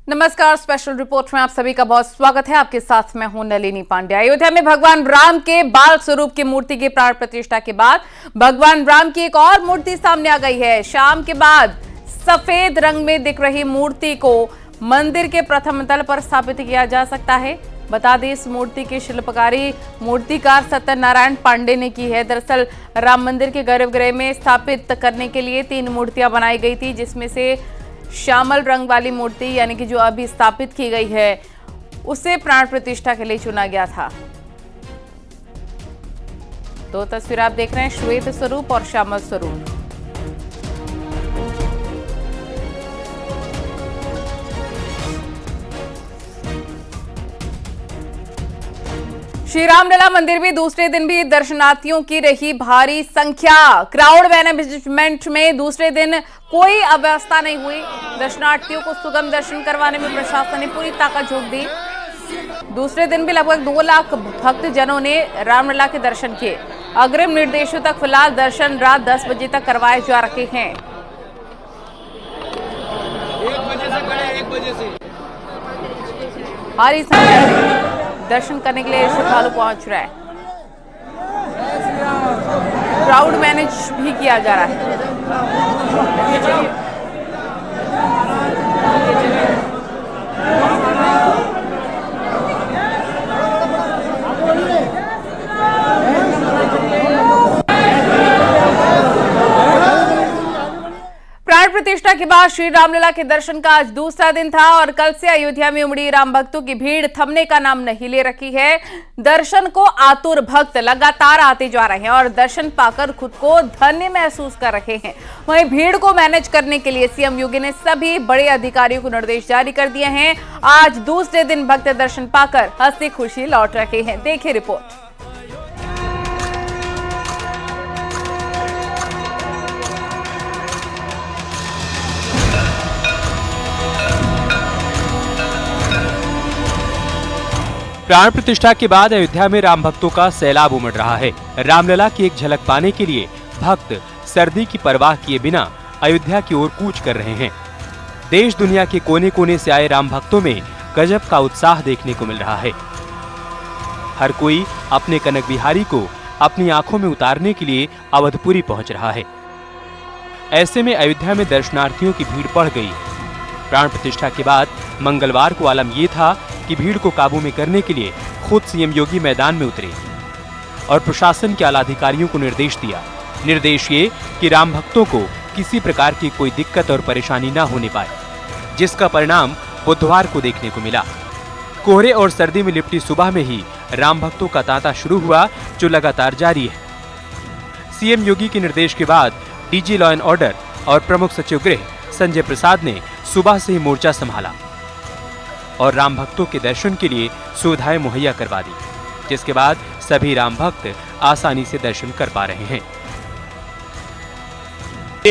नमस्कार, special report में आप सभी का बहुत स्वागत है। आपके साथ मैं हूं नलिनी पांडे। अयोध्या में भगवान राम के बाल स्वरूप की मूर्ति की प्राण प्रतिष्ठा के बाद भगवान राम की एक और मूर्ति सामने आ गई है। शाम के बाद सफेद रंग में दिख रही मूर्ति को मंदिर के प्रथम तल पर स्थापित किया जा सकता है। बता दें, इस मूर्ति की शिल्पकारी मूर्तिकार सत्यनारायण पांडे ने की है। दरअसल राम मंदिर के गर्भगृह में स्थापित करने के लिए 3 मूर्तियां बनाई गई थी, जिसमें से श्यामल रंग वाली मूर्ति यानी कि जो अभी स्थापित की गई है उसे प्राण प्रतिष्ठा के लिए चुना गया था। दो तस्वीर आप देख रहे हैं, श्वेत स्वरूप और श्यामल स्वरूप। श्री रामलला मंदिर में दूसरे दिन भी दर्शनार्थियों की रही भारी संख्या। क्राउड मैनेजमेंट में दूसरे दिन कोई अव्यवस्था नहीं हुई। दर्शनार्थियों को सुगम दर्शन करवाने में प्रशासन ने पूरी ताकत झोंक दी। दूसरे दिन भी लगभग 2 लाख भक्तजनों ने रामलला के दर्शन किए। अग्रिम निर्देशों तक फिलहाल दर्शन रात 10 बजे तक करवाए जा रहे हैं। 1 बजे से खड़े, 1 बजे से भारी संख्या में दर्शन करने के लिए श्रद्धालु पहुंच रहा है। क्राउड मैनेज भी किया जा रहा है। प्राण प्रतिष्ठा के बाद श्री रामलला के दर्शन का आज दूसरा दिन था और कल से अयोध्या में उमड़ी राम भक्तों की भीड़ थमने का नाम नहीं ले रखी है। दर्शन को आतुर भक्त लगातार आते जा रहे हैं और दर्शन पाकर खुद को धन्य महसूस कर रहे हैं। वहीं भीड़ को मैनेज करने के लिए सीएम योगी ने सभी बड़े अधिकारियों को निर्देश जारी कर दिए हैं। आज दूसरे दिन भक्त दर्शन पाकर हंसी खुशी लौट रहे हैं। देखिए रिपोर्ट। प्राण प्रतिष्ठा के बाद अयोध्या में राम भक्तों का सैलाब उमड़ रहा है। रामलला की एक झलक पाने के लिए भक्त सर्दी की परवाह किए बिना अयोध्या की ओर कूच कर रहे हैं। देश दुनिया के कोने कोने से आए राम भक्तों में गजब का उत्साह देखने को मिल रहा है। हर कोई अपने कनक बिहारी को अपनी आंखों में उतारने के लिए अवधपुरी पहुंच रहा है। ऐसे में अयोध्या में दर्शनार्थियों की भीड़ बढ़ गई। प्राण प्रतिष्ठा के बाद मंगलवार को आलम ये था कि भीड़ को काबू में करने के लिए खुद सीएम योगी मैदान में उतरे और प्रशासन के आला अधिकारियों को निर्देश दिया। निर्देश ये कि राम भक्तों को किसी प्रकार की कोई दिक्कत और परेशानी न होने पाए, जिसका परिणाम बुधवार को देखने को मिला। कोहरे और सर्दी में लिपटी सुबह में ही राम भक्तों का तांता शुरू हुआ, जो लगातार जारी है। सीएम योगी के निर्देश के बाद डीजी लॉ एंड ऑर्डर और प्रमुख सचिव गृह संजय प्रसाद ने सुबह से ही मोर्चा संभाला और राम भक्तों के दर्शन के लिए सुविधाएं मुहैया करवा दी, जिसके बाद सभी राम भक्त आसानी से दर्शन कर पा रहे हैं।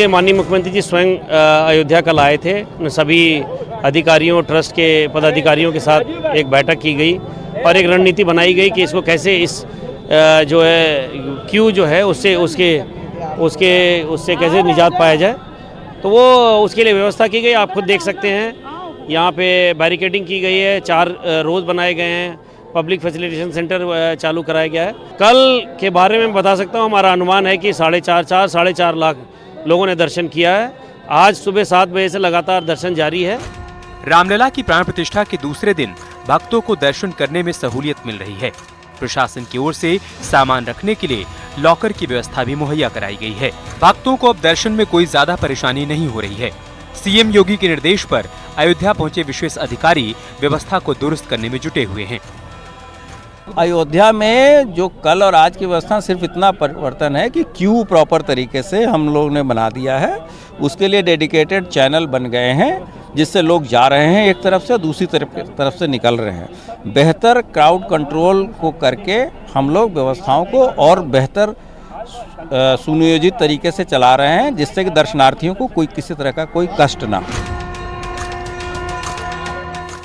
माननीय मुख्यमंत्री जी स्वयं अयोध्या कल आए थे। सभी अधिकारियों, ट्रस्ट के पदाधिकारियों के साथ एक बैठक की गई और एक रणनीति बनाई गई कि इसको कैसे इस जो है क्यू जो है उससे कैसे निजात पाया जाए। तो वो उसके लिए व्यवस्था की गई। आप खुद देख सकते हैं, यहाँ पे बैरिकेडिंग की गई है, 4 रोज बनाए गए हैं, पब्लिक फैसिलिटेशन सेंटर चालू कराया गया है। कल के बारे में बता सकता हूँ, हमारा अनुमान है कि 4.5 लाख लोगों ने दर्शन किया है। आज सुबह 7 बजे से लगातार दर्शन जारी है। रामलला की प्राण प्रतिष्ठा के दूसरे दिन भक्तों को दर्शन करने में सहूलियत मिल रही है। प्रशासन की ओर से सामान रखने के लिए लॉकर की व्यवस्था भी मुहैया कराई गई है। भक्तों को अब दर्शन में कोई ज्यादा परेशानी नहीं हो रही है। सीएम योगी के निर्देश पर अयोध्या पहुंचे विशेष अधिकारी व्यवस्था को दुरुस्त करने में जुटे हुए हैं। अयोध्या में जो कल और आज की व्यवस्था सिर्फ इतना परिवर्तन है कि क्यू प्रॉपर तरीके से हम लोग ने बना दिया है। उसके लिए डेडिकेटेड चैनल बन गए हैं, जिससे लोग जा रहे हैं एक तरफ से, दूसरी तरफ से निकल रहे हैं। बेहतर क्राउड कंट्रोल को करके हम लोग व्यवस्थाओं को और बेहतर सुनियोजित तरीके से चला रहे हैं, जिससे कि दर्शनार्थियों को कोई किसी तरह का कोई कष्ट ना हो।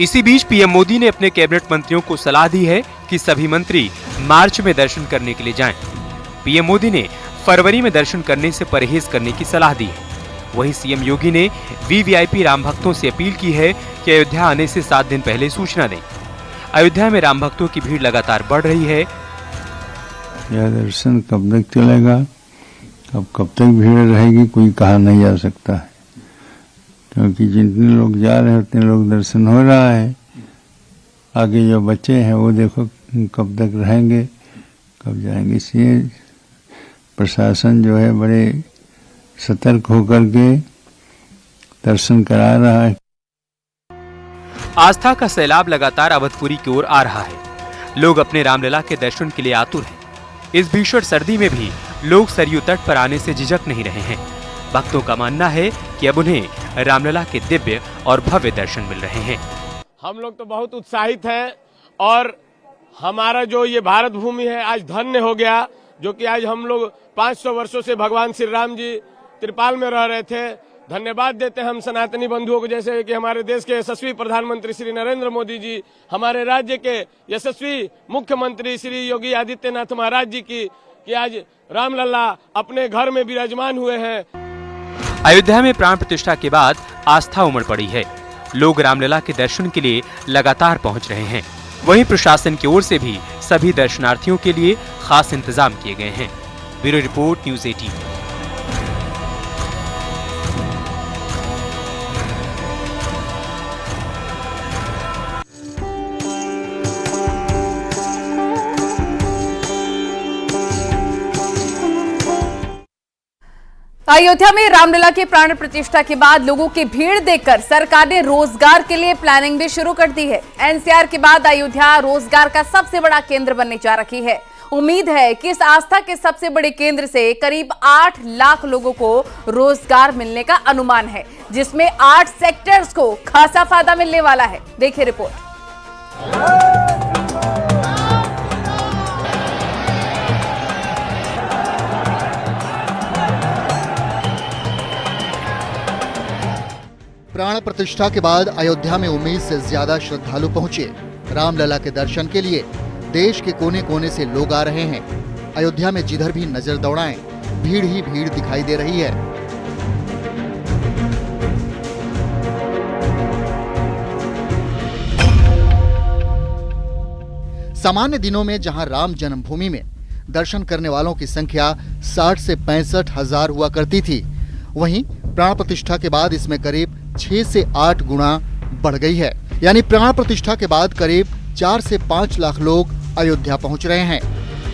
इसी बीच पीएम मोदी ने अपने कैबिनेट मंत्रियों को सलाह दी है कि सभी मंत्री मार्च में दर्शन करने के लिए जाएं। पीएम मोदी ने फरवरी में दर्शन करने से परहेज करने की सलाह दी है। वहीं सीएम योगी ने वीवीआईपी राम भक्तों से अपील की है कि अयोध्या आने से 7 दिन पहले सूचना दें। अयोध्या में राम भक्तों की भीड़ लगातार बढ़ रही है। यह दर्शन कब तक चलेगा, कब तक भीड़ रहेगी, कोई कहा नहीं जा सकता है, क्योंकि जितने लोग जा रहे हैं उतने लोग दर्शन हो रहा है। आगे जो बच्चे हैं वो देखो कब तक रहेंगे, कब जाएंगे। इसलिए प्रशासन जो है बड़े सतर्क होकर के दर्शन करा रहा है। आस्था का सैलाब लगातार अवधपुरी की ओर आ रहा है। लोग अपने रामलला के दर्शन के लिए आतुर हैं। इस भीषण सर्दी में भी लोग सरयू तट पर आने से झिझक नहीं रहे हैं। भक्तों का मानना है कि अब उन्हें रामलला के दिव्य और भव्य दर्शन मिल रहे हैं। हम लोग तो बहुत उत्साहित हैं और हमारा जो ये भारत भूमि है आज धन्य हो गया, जो कि आज हम लोग 500 वर्षों से भगवान श्री राम जी त्रिपाल में रह रहे थे। धन्यवाद देते हैं हम सनातनी बंधुओं को, जैसे कि हमारे देश के यशस्वी प्रधानमंत्री श्री नरेंद्र मोदी जी, हमारे राज्य के यशस्वी मुख्यमंत्री श्री योगी आदित्यनाथ महाराज जी की, कि आज रामलला अपने घर में विराजमान हुए हैं। अयोध्या में प्राण प्रतिष्ठा के बाद आस्था उमड़ पड़ी है। लोग रामलला के दर्शन के लिए लगातार पहुंच रहे हैं। वहीं प्रशासन की ओर से भी सभी दर्शनार्थियों के लिए खास इंतजाम किए गए हैं। Bureau report, news 18। अयोध्या में रामलला के प्राण प्रतिष्ठा के बाद लोगों की भीड़ देखकर सरकार ने रोजगार के लिए प्लानिंग भी शुरू कर दी है। एनसीआर के बाद अयोध्या रोजगार का सबसे बड़ा केंद्र बनने जा रही है। उम्मीद है कि इस आस्था के सबसे बड़े केंद्र से करीब 8 लाख लोगों को रोजगार मिलने का अनुमान है, जिसमें 8 सेक्टर्स को खासा फायदा मिलने वाला है। देखिए रिपोर्ट। प्राण प्रतिष्ठा के बाद अयोध्या में उम्मीद से ज्यादा श्रद्धालु पहुंचे। रामलला के दर्शन के लिए देश के कोने कोने से लोग आ रहे हैं। अयोध्या में जिधर भी नजर दौड़ाएं, भीड़ ही भीड़ दिखाई दे रही है। सामान्य दिनों में जहां राम जन्मभूमि में दर्शन करने वालों की संख्या 60 से 65 हजार हुआ करती थी, वहीं प्राण प्रतिष्ठा के बाद इसमें करीब 6 से 8 गुना बढ़ गई है। यानी प्राण प्रतिष्ठा के बाद करीब 4 से 5 लाख लोग अयोध्या पहुंच रहे हैं।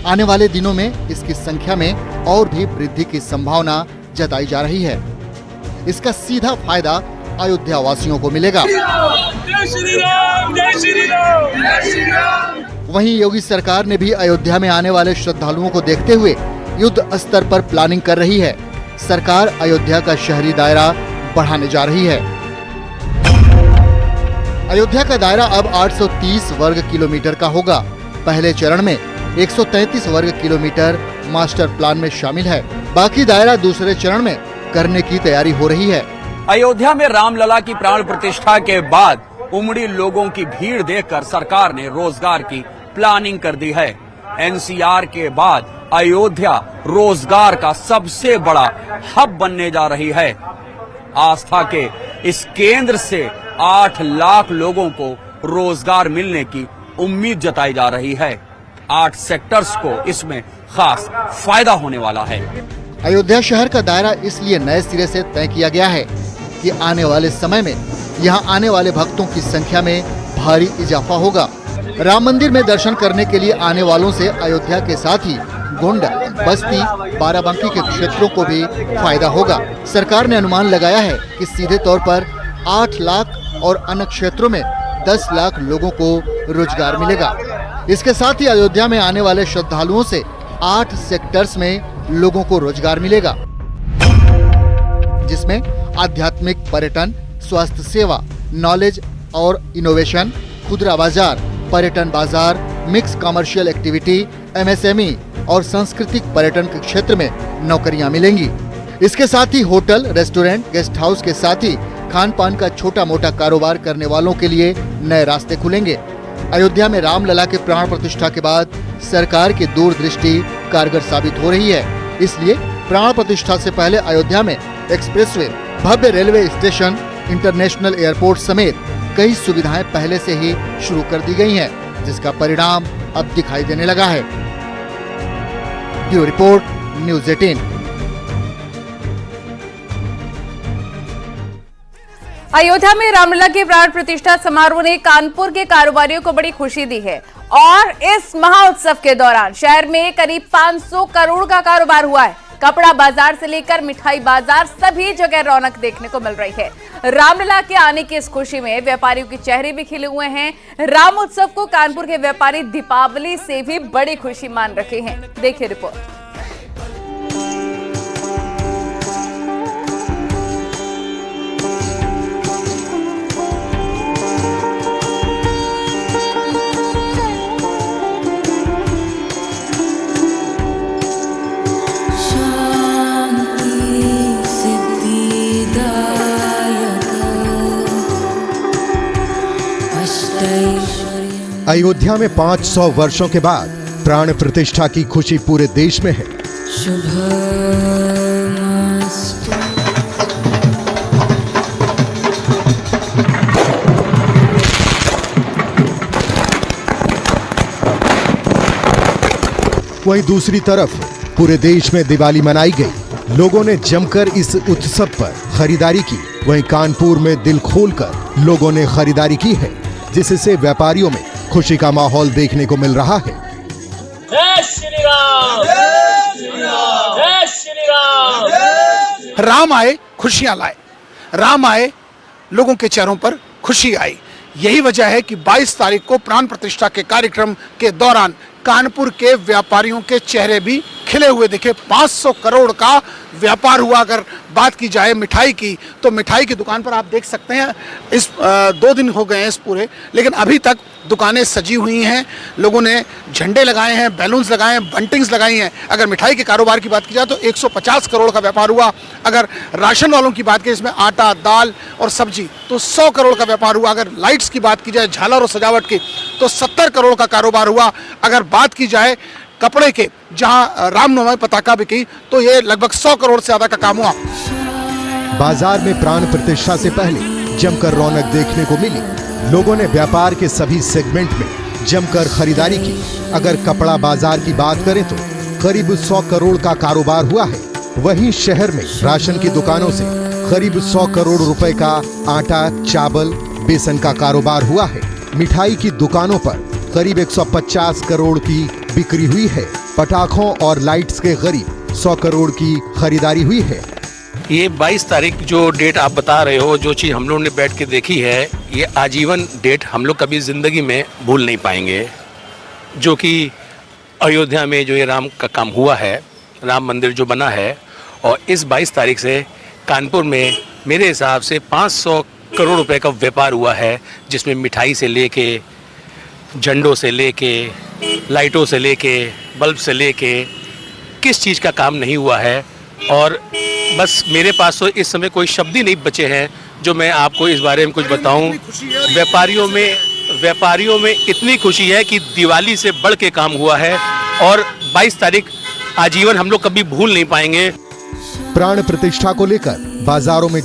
आने वाले दिनों में इसकी संख्या में और भी वृद्धि की संभावना जताई जा रही है। इसका सीधा फायदा अयोध्या वासियों को मिलेगा। जय श्री राम, जय श्री राम, जय श्री राम। वहीं योगी सरकार ने भी अयोध्या में आने वाले श्रद्धालुओं को देखते हुए युद्ध स्तर पर प्लानिंग कर रही है। सरकार अयोध्या का शहरी दायरा बढ़ाने जा रही है। अयोध्या का दायरा अब 830 वर्ग किलोमीटर का होगा। पहले चरण में 133 वर्ग किलोमीटर मास्टर प्लान में शामिल है। बाकी दायरा दूसरे चरण में करने की तैयारी हो रही है। अयोध्या में रामलला की प्राण प्रतिष्ठा के बाद उमड़ी लोगों की भीड़ देखकर सरकार ने रोजगार की प्लानिंग कर दी है। एनसीआर के बाद अयोध्या रोजगार का सबसे बड़ा हब बनने जा रही है। आस्था के इस केंद्र से 8 लाख लोगों को रोजगार मिलने की उम्मीद जताई जा रही है। 8 सेक्टर्स को इसमें खास फायदा होने वाला है। अयोध्या शहर का दायरा इसलिए नए सिरे से तय किया गया है कि आने वाले समय में यहाँ आने वाले भक्तों की संख्या में भारी इजाफा होगा। राम मंदिर में दर्शन करने के लिए आने वालों से अयोध्या के साथ ही गोंडा, बस्ती, बाराबंकी के क्षेत्रों को भी फायदा होगा। सरकार ने अनुमान लगाया है कि सीधे तौर पर 8 लाख और अन्य क्षेत्रों में 10 लाख लोगों को रोजगार मिलेगा। इसके साथ ही अयोध्या में आने वाले श्रद्धालुओं से 8 सेक्टर्स में लोगों को रोजगार मिलेगा, जिसमें आध्यात्मिक, पर्यटन, स्वास्थ्य सेवा, नॉलेज और इनोवेशन, खुदरा बाजार, पर्यटन बाजार, मिक्स कमर्शियल एक्टिविटी, एमएसएमई और सांस्कृतिक पर्यटन के क्षेत्र में नौकरियां मिलेंगी। इसके साथ ही होटल, रेस्टोरेंट, गेस्ट हाउस के साथ ही खान पान का छोटा मोटा कारोबार करने वालों के लिए नए रास्ते खुलेंगे। अयोध्या में रामलला के प्राण प्रतिष्ठा के बाद सरकार की दूरदृष्टि कारगर साबित हो रही है। इसलिए प्राण प्रतिष्ठा से पहले अयोध्या में एक्सप्रेसवे, भव्य रेलवे स्टेशन, इंटरनेशनल एयरपोर्ट समेत कई सुविधाएं पहले से ही शुरू कर दी गई हैं, जिसका परिणाम अब दिखाई देने लगा है। Bureau report, news 18। अयोध्या में रामलला के प्राण प्रतिष्ठा समारोह ने कानपुर के कारोबारियों को बड़ी खुशी दी है और इस महोत्सव के दौरान शहर में करीब 500 करोड़ का कारोबार हुआ है। कपड़ा बाजार से लेकर मिठाई बाजार सभी जगह रौनक देखने को मिल रही है। रामलला के आने की इस खुशी में व्यापारियों के चेहरे भी खिले हुए हैं। राम उत्सव को कानपुर के व्यापारी दीपावली से भी बड़ी खुशी मान रखे हैं। देखिए रिपोर्ट। अयोध्या में 500 वर्षों के बाद प्राण प्रतिष्ठा की खुशी पूरे देश में है। वहीं दूसरी तरफ पूरे देश में दिवाली मनाई गई। लोगों ने जमकर इस उत्सव पर खरीदारी की। वहीं कानपुर में दिल खोलकर लोगों ने खरीदारी की है, जिससे व्यापारियों में खुशी का माहौल देखने को मिल रहा है। जय श्री राम, जय श्री राम, जय श्री राम। राम आए खुशियां लाए, राम आए लोगों के चेहरों पर खुशी आई। यही वजह है कि 22 तारीख को प्राण प्रतिष्ठा के कार्यक्रम के दौरान कानपुर के व्यापारियों के चेहरे भी खिले हुए दिखे। 500 करोड़ का व्यापार हुआ। अगर बात की जाए मिठाई की, तो मिठाई की दुकान पर आप देख सकते हैं इस 2 दिन हो गए हैं इस पूरे, लेकिन अभी तक दुकानें सजी हुई हैं। लोगों ने झंडे लगाए हैं, बैलून्स लगाए हैं, बंटिंग्स लगाई हैं। अगर मिठाई के कारोबार की बात की जाए तो 150 करोड़ का व्यापार हुआ। अगर राशन वालों की बात की, इसमें आटा, दाल और सब्जी, तो 100 करोड़ का व्यापार हुआ। अगर लाइट्स की बात की जाए, झालर और सजावट की, तो 70 करोड़ का कारोबार हुआ। अगर बात की जाए कपड़े के, जहां रामनवमी पताका बिकी, तो ये लगभग 100 करोड़ से ज्यादा का काम हुआ। बाजार में प्राण प्रतिष्ठा से पहले जमकर रौनक देखने को मिली। लोगों ने व्यापार के सभी सेगमेंट में जमकर खरीदारी की। अगर कपड़ा बाजार की बात करें तो करीब 100 करोड़ का कारोबार हुआ है। वहीं शहर में राशन की दुकानों से करीब 100 करोड़ रुपए का आटा, चावल, बेसन का कारोबार हुआ है। मिठाई की दुकानों पर करीब 150 करोड़ की बिक्री हुई है। पटाखों और लाइट्स के करीब 100 करोड़ की खरीदारी हुई है। ये 22 तारीख जो डेट आप बता रहे हो, जो चीज़ हम लोगों ने बैठ के देखी है, ये आजीवन डेट हम लोग कभी ज़िंदगी में भूल नहीं पाएंगे। जो कि अयोध्या में जो ये राम का काम हुआ है, राम मंदिर जो बना है, और इस 22 तारीख से कानपुर में मेरे हिसाब से 500 करोड़ रुपए का व्यापार हुआ है, जिसमें मिठाई से लेके, झंडों से लेके, लाइटों से लेके, बल्ब से लेके, किस चीज़ का काम नहीं हुआ है। और बस मेरे पास तो इस समय कोई शब्द ही नहीं बचे हैं जो मैं आपको इस बारे में कुछ बताऊं। व्यापारियों में इतनी खुशी है कि दिवाली से बढ़ के काम हुआ है, और 22 तारीख आजीवन हम लोग कभी भूल नहीं पाएंगे। प्राण प्रतिष्ठा को लेकर बाजारों में